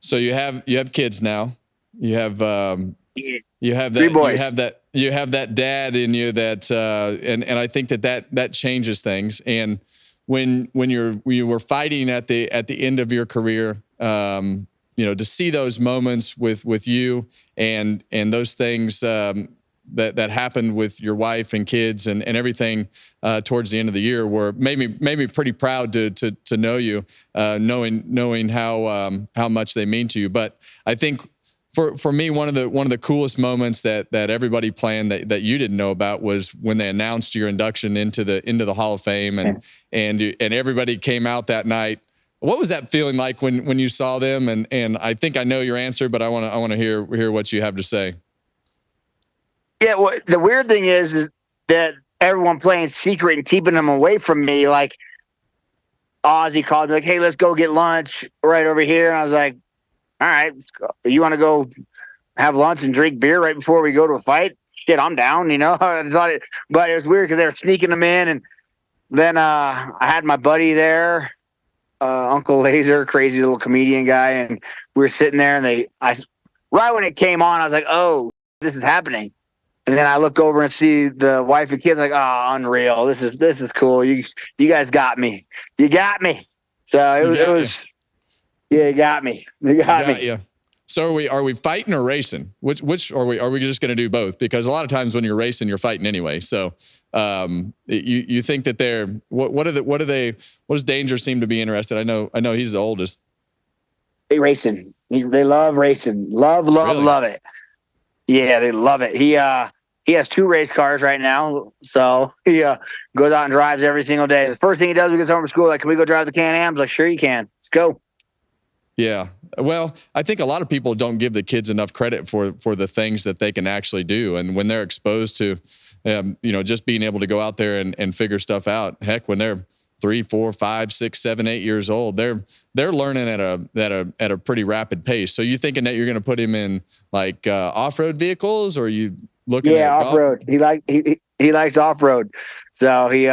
So you have kids now. You have Yeah. you have Three that boys. you have that dad in you that and I think that changes things. And when you were fighting at the end of your career, to see those moments with you and those things that happened with your wife and kids and everything towards the end of the year were made me pretty proud to know you, knowing how much they mean to you. But I think for me, one of the coolest moments that everybody planned that you didn't know about was when they announced your induction into the Hall of Fame, and everybody came out that night. What was that feeling like when you saw them? And I think I know your answer, but I want to hear what you have to say. Yeah, well, the weird thing is that everyone playing secret and keeping them away from me. Like Ozzy called me, like, "Hey, let's go get lunch right over here." And I was like, "All right, let's go. You want to go have lunch and drink beer right before we go to a fight? Shit, I'm down." But it was weird because they were sneaking them in, and then I had my buddy there, Uncle Laser, crazy little comedian guy, and we were sitting there, and right when it came on, I was like, "Oh, this is happening." And then I look over and see the wife and kids, like, "Oh, unreal! This is cool. You guys got me. You got me." So it was. Yeah, you got me. You got me. Yeah. So are we fighting or racing? Which are we just going to do both? Because a lot of times when you're racing, you're fighting anyway. So you think that what does Danger seem to be interested? I know he's the oldest. They racing. They love racing. Love it. Yeah, they love it. He has 2 race cars right now, so he goes out and drives every single day. The first thing he does when he gets home from school, like, "Can we go drive the Can-Ams?" Like, "Sure you can. Let's go." Yeah. Well, I think a lot of people don't give the kids enough credit for the things that they can actually do. And when they're exposed to, just being able to go out there and figure stuff out, heck, when they're 3, 4, 5, 6, 7, 8 years old, they're learning at a pretty rapid pace. So you thinking that you're going to put him in like off-road vehicles, or are you looking at off-road? He likes off-road. So he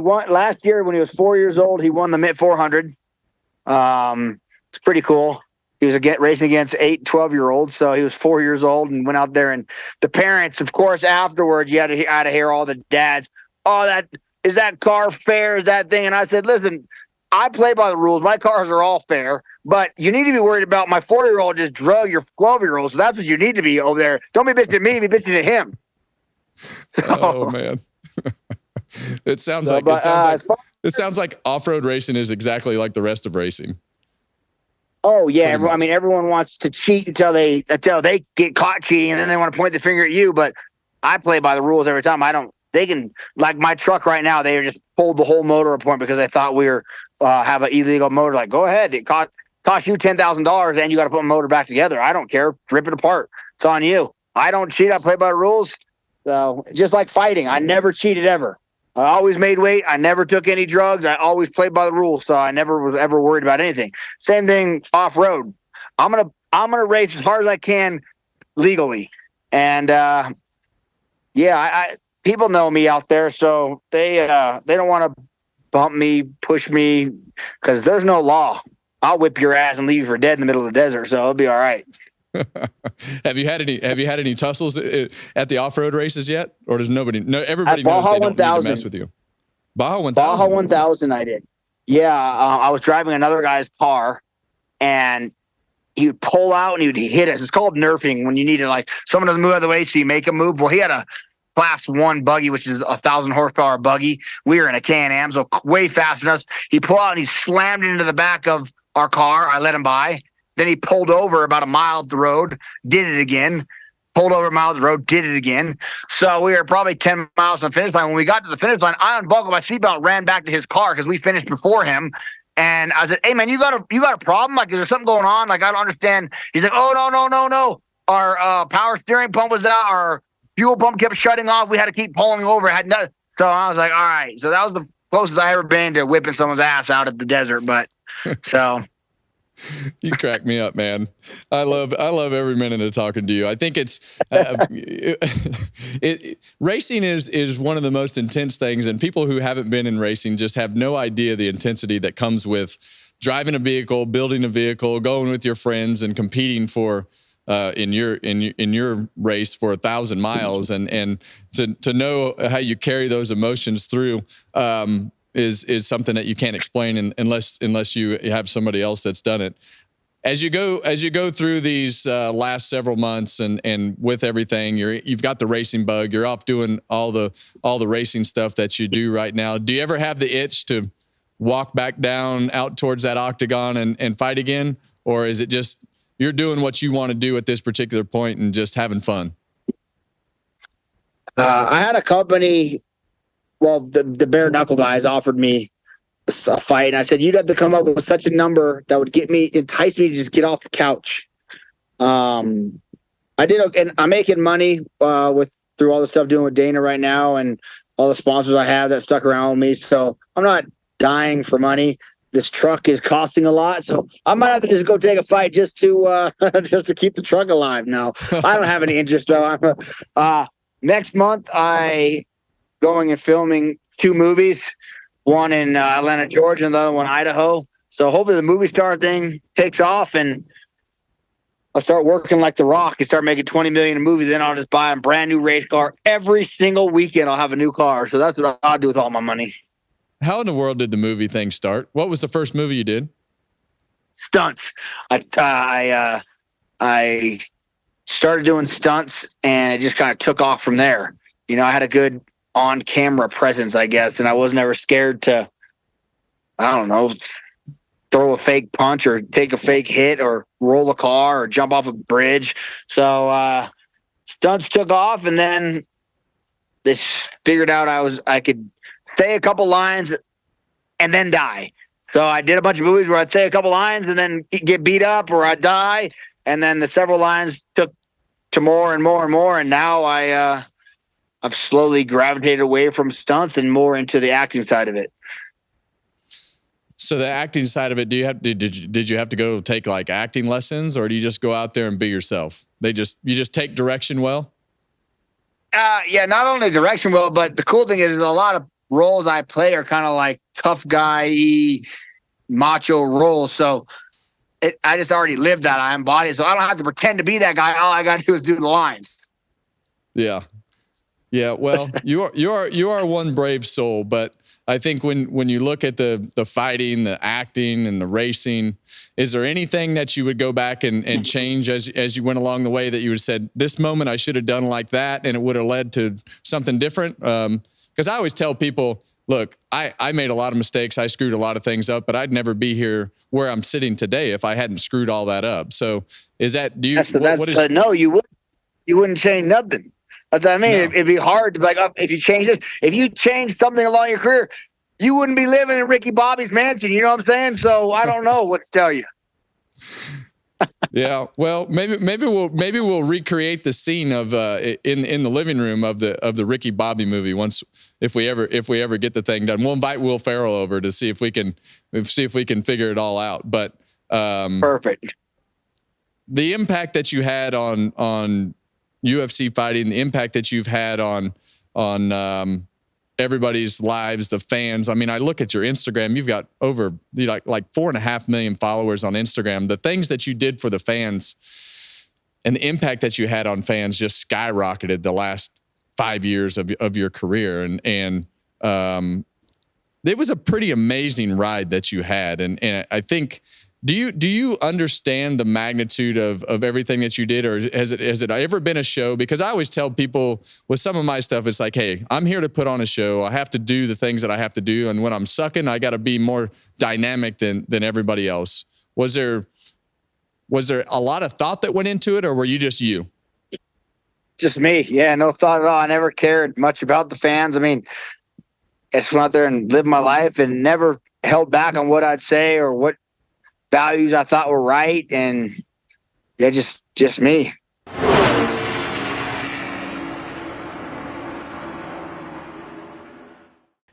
won last year when he was 4 years old. He won the Mitt 400. It's pretty cool. He was racing against 8, 12-year-olds. So he was 4 years old and went out there, and the parents, of course, afterwards, you had to hear all the dads, "Oh, that car fair? Is that thing?" And I said, "Listen, I play by the rules. My cars are all fair, but you need to be worried about my 4-year-old just drug your 12-year-old. So that's what you need to be over there. Don't be bitching at me, be bitching at him." Oh man. It sounds like off-road racing is exactly like the rest of racing. Oh yeah, everyone wants to cheat until they get caught cheating, and then they want to point the finger at you. But I play by the rules every time. They can, like my truck right now, they just pulled the whole motor apart because they thought we were have an illegal motor. Like, go ahead, it cost you $10,000, and you got to put the motor back together. I don't care, rip it apart. It's on you. I don't cheat. I play by the rules. So just like fighting, I never cheated ever. I always made weight. I never took any drugs. I always played by the rules, so I never was ever worried about anything. Same thing off road. I'm gonna race as hard as I can legally, and people know me out there, so they don't want to bump me, push me, because there's no law. I'll whip your ass and leave you for dead in the middle of the desert, so it'll be all right. Have you had any tussles at the off-road races yet, or does everybody knows they don't need to mess with you? Baja 1000 I did. Yeah, I was driving another guy's car, and he would pull out and he would hit us. It's called nerfing, when you need to, like, someone doesn't move out of the way so you make him move. Well, he had a Class 1 buggy, which is 1,000 horsepower buggy. We were in a Can-Am, so way faster than us. He pulled out and he slammed into the back of our car. I let him by. Then he pulled over about a mile up the road, did it again. Pulled over a mile up the road, did it again. So we were probably 10 miles from the finish line. When we got to the finish line, I unbuckled my seatbelt, ran back to his car because we finished before him. And I said, "Hey man, you got a problem? Like, is there something going on? Like, I don't understand." He's like, "Oh, no. Our power steering pump was out. Our fuel pump kept shutting off. We had to keep pulling over. So I was like, all right." So that was the closest I ever been to whipping someone's ass out at the desert. But so. You crack me up, man. I love every minute of talking to you. I think it's racing is one of the most intense things, and people who haven't been in racing just have no idea the intensity that comes with driving a vehicle, building a vehicle, going with your friends and competing for in your race for 1,000 miles, and to know how you carry those emotions through is something that you can't explain unless you have somebody else that's done it. As you go through these last several months and with everything, you've got the racing bug. You're off doing all the racing stuff that you do right now. Do you ever have the itch to walk back down out towards that octagon and fight again, or is it just you're doing what you want to do at this particular point and just having fun? I had a company. Well, the bare knuckle guys offered me a fight, and I said you'd have to come up with such a number that would entice me to just get off the couch. I did, and I'm making money through all the stuff doing with Dana right now, and all the sponsors I have that stuck around with me. So I'm not dying for money. This truck is costing a lot, so I might have to just go take a fight just to keep the truck alive. No, I don't have any interest though. Next month I going and filming 2 movies. One in Atlanta, Georgia, and the other one Idaho. So hopefully the movie star thing takes off, and I'll start working like The Rock and start making $20 million in movies. Then I'll just buy a brand new race car every single weekend. I'll have a new car. So that's what I'll do with all my money. How in the world did the movie thing start? What was the first movie you did? Stunts. I started doing stunts, and it just kind of took off from there. You know, I had a good on-camera presence, I guess, and I was never scared to, I don't know, throw a fake punch or take a fake hit or roll a car or jump off a bridge. So stunts took off, and then they figured out I could say a couple lines and then die. So I did a bunch of movies where I'd say a couple lines and then get beat up or I'd die, and then the several lines took to more and more and more, and now I've slowly gravitated away from stunts and more into the acting side of it. So the acting side of it, did you have to go take like acting lessons, or do you just go out there and be yourself? You just take direction well? Yeah, not only direction well, but the cool thing is a lot of roles I play are kind of like tough guy, macho roles. So I just already lived that. I embody it. So I don't have to pretend to be that guy. All I got to do is do the lines. Yeah. Yeah, well, you are one brave soul, but I think when you look at the fighting, the acting, and the racing, is there anything that you would go back and change as you went along the way that you would have said, this moment I should have done like that, and it would have led to something different? Because I always tell people, look, I made a lot of mistakes. I screwed a lot of things up, but I'd never be here where I'm sitting today if I hadn't screwed all that up. So is that, do you, no, you wouldn't change nothing. That's what I mean. No. It'd be hard to be like, oh, if you change something along your career, you wouldn't be living in Ricky Bobby's mansion. You know what I'm saying? So I don't know what to tell you. Yeah. Well, maybe we'll recreate the scene of in the living room of the Ricky Bobby movie once, if we ever get the thing done. We'll invite Will Ferrell over to see if we can figure it all out. But perfect. The impact that you had on UFC fighting, the impact that you've had on everybody's lives, the fans. I mean, I look at your Instagram, you've got over like 4.5 million followers on Instagram. The things that you did for the fans and the impact that you had on fans just skyrocketed the last 5 years of your career. And it was a pretty amazing ride that you had. And I think, do you understand the magnitude of everything that you did, or has it ever been a show? Because I always tell people with some of my stuff, it's like, hey, I'm here to put on a show. I have to do the things that I have to do, and when I'm sucking, I got to be more dynamic than everybody else. Was there a lot of thought that went into it, or were you just you? Just me. Yeah, no thought at all. I never cared much about the fans. I mean, I just went out there and lived my life and never held back on what I'd say or what values I thought were right, and yeah, just me.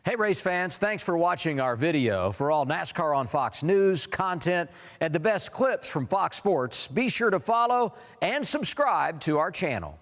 Hey race fans, thanks for watching our video. For all NASCAR on Fox News content and the best clips from Fox Sports, be sure to follow and subscribe to our channel.